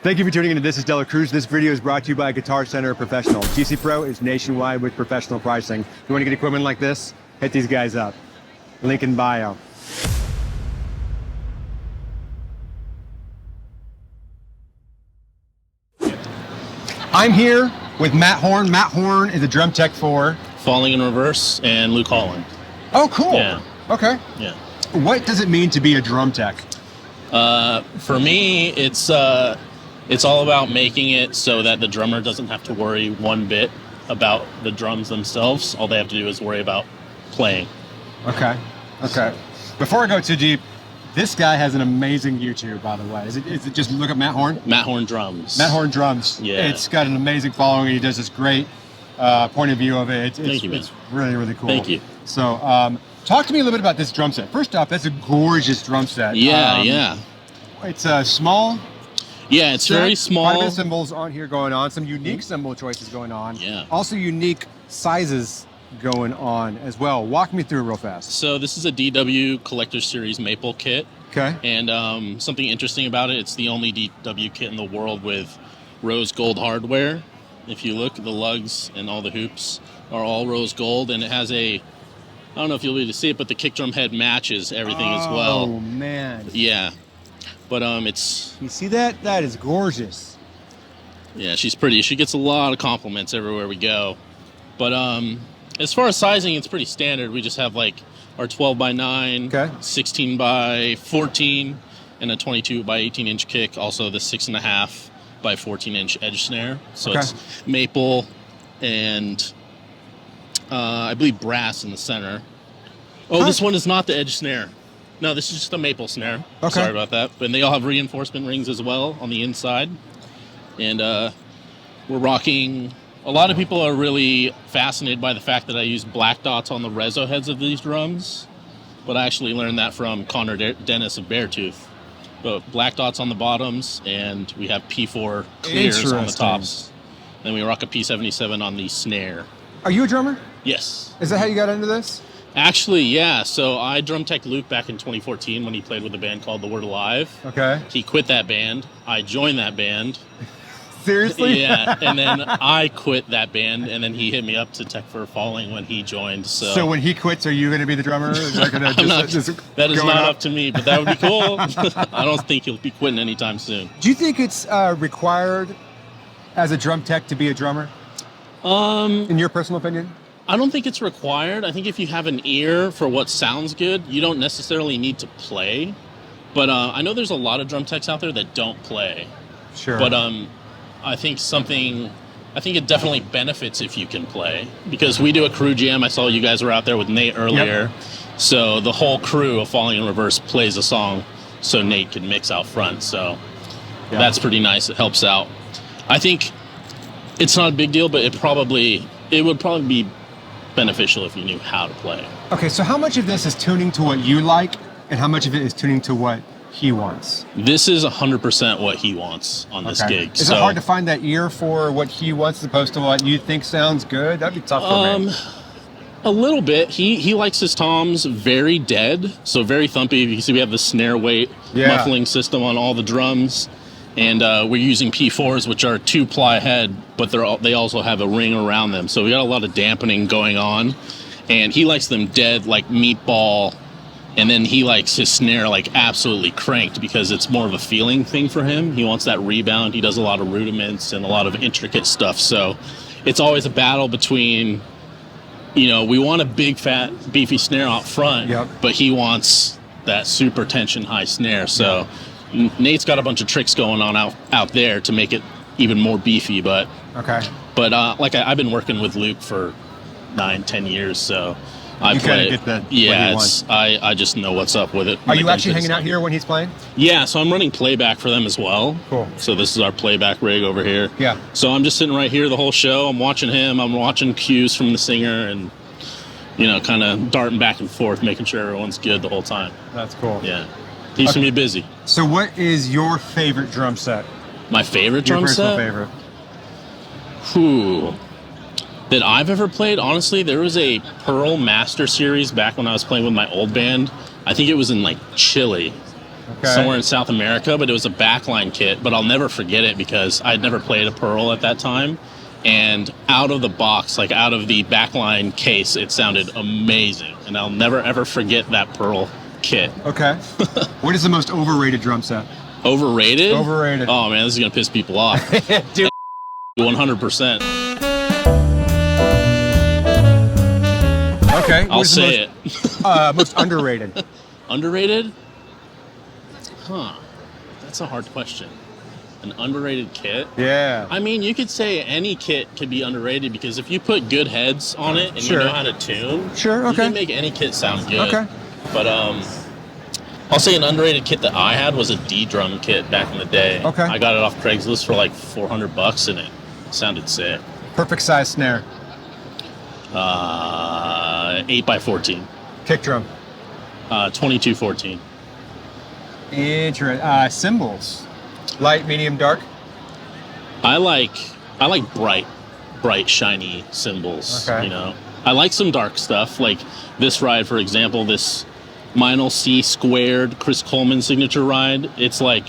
Thank you for tuning into This Is DeLaCruz. This video is brought to you by Guitar Center Professional. GC Pro is nationwide with professional pricing. If you want to get equipment like this, hit these guys up. Link in bio. I'm here with Matt Horn. Matt Horn is a drum tech for Falling in Reverse and Luke Holland. Oh, cool. Yeah. Okay. Yeah. What does it mean to be a drum tech? For me, it's all about making it so that the drummer doesn't have to worry one bit about the drums themselves. All they have to do is worry about playing. Okay. Okay. Before I go too deep, this guy has an amazing YouTube, by the way. Is it just look at Matt Horn? Matt Horn Drums. Matt Horn Drums. Yeah. It's got an amazing following. He does this great point of view of it. Thank you, man. It's really, really cool. Thank you. So, talk to me a little bit about this drum set. First off, that's a gorgeous drum set. Yeah, yeah. It's small. Yeah, it's very small. Quite a bit of cymbals on here going on. Some unique cymbal choices going on. Yeah. Also unique sizes going on as well. Walk me through it real fast. So this is a DW Collector Series maple kit. Okay. And something interesting about it, it's the only DW kit in the world with rose gold hardware. If you look, the lugs and all the hoops are all rose gold, and it has I don't know if you'll be able to see it, but the kick drum head matches everything as well. Oh, man. Yeah. But it's... You see that? That is gorgeous. Yeah, she's pretty. She gets a lot of compliments everywhere we go. But as far as sizing, it's pretty standard. We just have like our 12 by 9, okay, 16 by 14, and a 22 by 18 inch kick. Also the 6.5 by 14 inch edge snare. So okay, it's maple and I believe brass in the center. Oh, this one is not the edge snare. No, this is just a maple snare. Okay. Sorry about that. But they all have reinforcement rings as well on the inside. And we're rocking... A lot of people are really fascinated by the fact that I use black dots on the reso heads of these drums. But I actually learned that from Connor Dennis of Beartooth. But black dots on the bottoms, and we have P4 clears on the tops. Then we rock a P77 on the snare. Are you a drummer? Yes. Is that how you got into this? Actually, yeah. So I drum tech Luke back in 2014 when he played with a band called The Word Alive. Okay. He quit that band. I joined that band. Seriously? Yeah. And then I quit that band, and then he hit me up to tech for Falling when he joined. So when he quits, are you going to be the drummer? Is that gonna that is not up to me, but that would be cool. I don't think he'll be quitting anytime soon. Do you think it's required as a drum tech to be a drummer? In your personal opinion? I don't think it's required. I think if you have an ear for what sounds good, you don't necessarily need to play. But I know there's a lot of drum techs out there that don't play. Sure. But I think it definitely benefits if you can play. Because we do a crew jam. I saw you guys were out there with Nate earlier. Yep. So the whole crew of Falling in Reverse plays a song so Nate can mix out front. So that's pretty nice. It helps out. I think it's not a big deal, but it would probably be beneficial if you knew how to play. Okay, so how much of this is tuning to what you like, and how much of it is tuning to what he wants? This is 100% what he wants on this gig. Is it hard to find that ear for what he wants as opposed to what you think sounds good? That'd be tough for me. A little bit. He likes his toms very dead, so very thumpy. You see we have the snare weight muffling system on all the drums. And we're using P4s, which are 2-ply head, but they also have a ring around them. So we got a lot of dampening going on. And he likes them dead, like meatball. And then he likes his snare like absolutely cranked because it's more of a feeling thing for him. He wants that rebound. He does a lot of rudiments and a lot of intricate stuff. So it's always a battle between, we want a big, fat, beefy snare out front, but he wants that super tension high snare. So... Nate's got a bunch of tricks going on out there to make it even more beefy, but I've been working with Luke for 9-10 years, so I play. I just know what's up with it. Are you actually hanging out here when he's playing? Yeah, so I'm running playback for them as well. Cool. So this is our playback rig over here. Yeah. So I'm just sitting right here the whole show. I'm watching him. I'm watching cues from the singer, and kind of darting back and forth, making sure everyone's good the whole time. That's cool. Yeah. Keeps me busy. So what is your favorite drum set? My favorite drum set? Your personal favorite. That I've ever played? Honestly, there was a Pearl Master Series back when I was playing with my old band. I think it was in Chile. somewhere in South America, but it was a backline kit. But I'll never forget it because I'd never played a Pearl at that time. And out of the box, like out of the backline case, it sounded amazing. And I'll never, ever forget that Pearl kit. Okay. What is the most overrated drum set? Overrated? Overrated. Oh, man, this is going to piss people off. Dude. 100%. Okay. I'll say it. Most underrated. Underrated? Huh. That's a hard question. An underrated kit? Yeah. I mean, you could say any kit could be underrated because if you put good heads on it and you know how to tune, you can make any kit sound good. Okay. But I'll say an underrated kit that I had was a D-drum kit back in the day. Okay. I got it off Craigslist for like $400 and it sounded sick. Perfect size snare. 8x14. Kick drum. 2214. Interesting. Cymbals. Light, medium, dark. I like bright, shiny cymbals. Okay. You know, I like some dark stuff. Like this ride, for example, this Meinl C squared Chris Coleman signature ride. It's like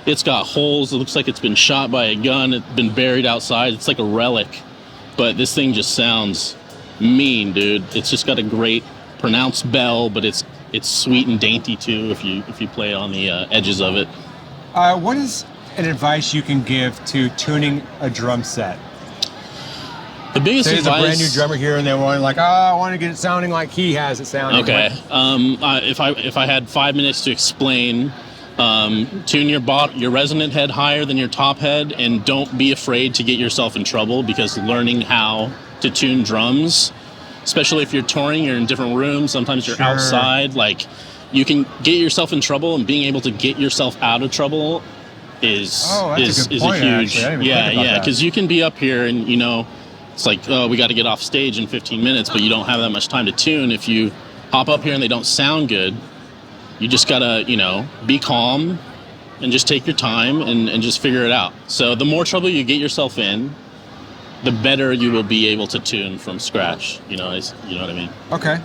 it's got holes. It looks like it's been shot by a gun. It's been buried outside. It's like a relic, but this thing just sounds mean, dude. It's just got a great pronounced bell, but it's sweet and dainty too. If you play on the edges of it. What is an advice you can give to tuning a drum set? The biggest advice. There's a brand new drummer here, and they're like, I want to get it sounding like he has it sounding. Okay. If I had 5 minutes to explain, tune your resonant head higher than your top head, and don't be afraid to get yourself in trouble because learning how to tune drums, especially if you're touring, you're in different rooms. Sometimes you're outside. Like you can get yourself in trouble, and being able to get yourself out of trouble is a huge because you can be up here and you know it's like we got to get off stage in 15 minutes, but you don't have that much time to tune. If you hop up here and they don't sound good, you just gotta be calm and just take your time and just figure it out. So the more trouble you get yourself in, the better you will be able to tune from scratch. You know what I mean? Okay.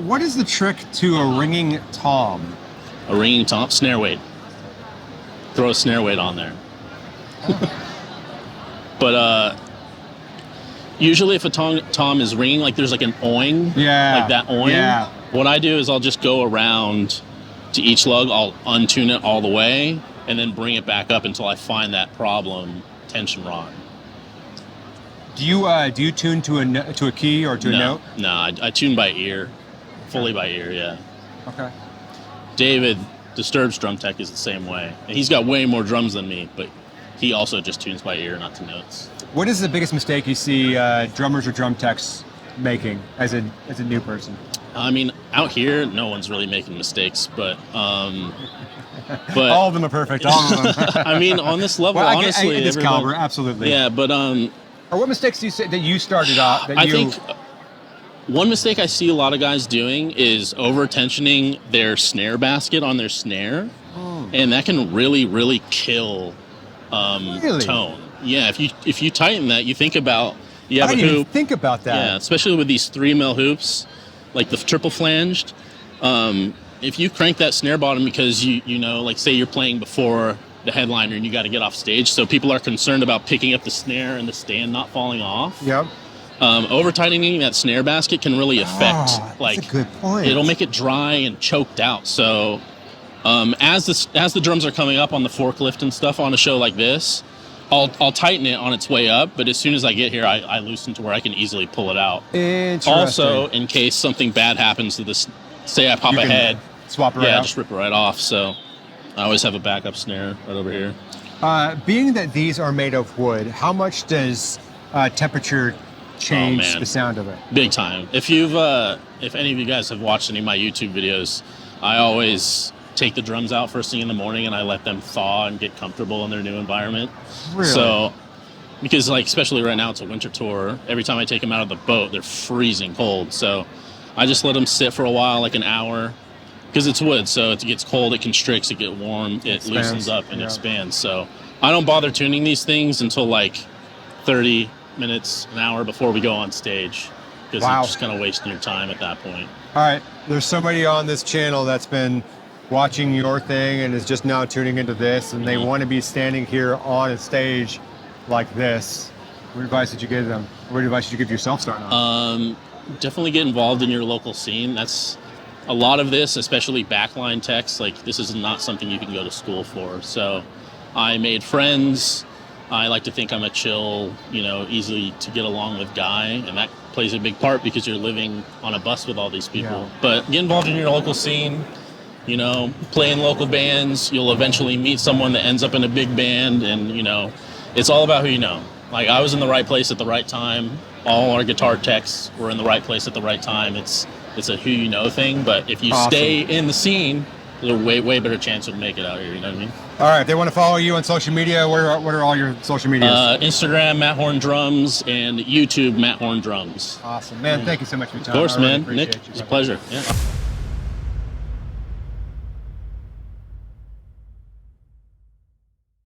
What is the trick to a ringing tom? A ringing tom? Snare weight. Throw a snare weight on there. But usually if a tom is ringing, like there's like an oing, like that oing, what I do is I'll just go around to each lug, I'll untune it all the way, and then bring it back up until I find that problem tension rod. Do you tune to a key or to a note? No, I tune by ear, fully by ear, yeah. Okay. David, Disturbed's drum tech, is the same way. And he's got way more drums than me, but he also just tunes by ear, not to notes. What is the biggest mistake you see drummers or drum techs making as a new person? I mean, out here, no one's really making mistakes, but all of them are perfect. All of them. I mean, on this level, honestly, this caliber, absolutely. Yeah, but or what mistakes do you say that you started out? I think one mistake I see a lot of guys doing is over tensioning their snare basket on their snare, and that can really, really kill tone. Yeah, if you tighten that, you think about you have a hoop. I didn't even think about that. Yeah, especially with these 3mm hoops, like the triple flanged. If you crank that snare bottom because you know, like say you're playing before the headliner and you got to get off stage, so people are concerned about picking up the snare and the stand not falling off. Yep. Over tightening that snare basket can really affect. That's a good point. It'll make it dry and choked out. So as the drums are coming up on the forklift and stuff on a show like this, I'll tighten it on its way up, but as soon as I get here, I loosen to where I can easily pull it out. Interesting. Also, in case something bad happens to this, say I pop a head, swap it right out. Just rip it right off. So I always have a backup snare right over here. Being that these are made of wood, how much does temperature change the sound of it? Big time. If any of you guys have watched any of my YouTube videos, I always take the drums out first thing in the morning and I let them thaw and get comfortable in their new environment. Really? So, because like, especially right now, it's a winter tour. Every time I take them out of the boat, they're freezing cold. So I just let them sit for a while, like an hour, because it's wood. So it gets cold, it constricts, it gets warm, it loosens up and expands. So I don't bother tuning these things until like 30 minutes, an hour before we go on stage, because it's just kind of wasting your time at that point. All right. There's somebody on this channel that's been watching your thing and is just now tuning into this, and they want to be standing here on a stage like this, what advice did you give them? What advice did you give yourself starting off? Definitely get involved in your local scene. That's a lot of this, especially backline techs. Like, this is not something you can go to school for. So I made friends. I like to think I'm a chill, easy to get along with guy, and that plays a big part because you're living on a bus with all these people. Yeah. But get involved in your local scene, play in local bands. You'll eventually meet someone that ends up in a big band, and, it's all about who you know. Like, I was in the right place at the right time. All our guitar techs were in the right place at the right time. It's a who you know thing, but if you stay in the scene, there's a way better chance you'll make it out here, you know what I mean? All right, if they want to follow you on social media, what are all your social medias? Instagram, Matt Horn Drums, and YouTube, Matt Horn Drums. Awesome. Man, thank you so much for your time. Of course, I really man. appreciate Nick, you, it's a brother. pleasure. Yeah.